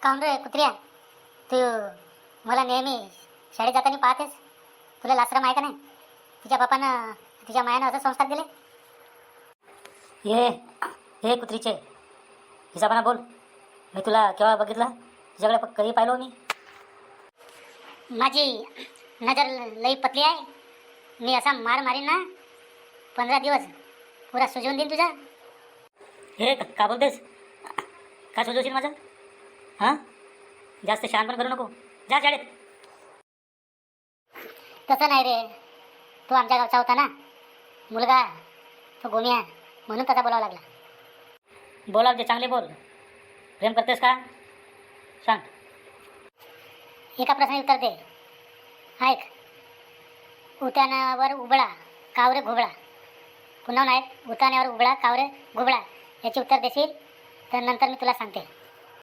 काऊन रे कुत्र्या, तू मला नेहमी शाळेत जाताना पाहतेस. तुला लासरम आहे का नाही? तिच्या बापानं तिच्या मायानं असं संस्कार दिले. हे कुत्रीचे हिसाबानं बोल. मी तुला केव्हा बघितलं? तुझ्याकडे कधी पाहिलो मी? माझी नजर लई पतली आहे. मी असा मार मारीन ना 15 दिवस पुरा सुजवून देईन तुझा. हे का बोलतेस? का सुजवशील माझा? हां, जास्त शहाणपण करू नको. जा शाळेत. तसं नाही रे, तो आमच्या गावचा होता ना मुलगा, तो गोमिया, म्हणून त्याचा बोलावं लागला. बोलाव जे चांगले बोल. प्रेम करतेस का सांग. एका प्रश्नाचे उत्तर दे. ऐक, उतानावर उबळा कावरे घोबळा. पुन्हा नाही, उतानावर उबळा कावरे घोबळा याचे उत्तर देशील तर नंतर मी तुला सांगते.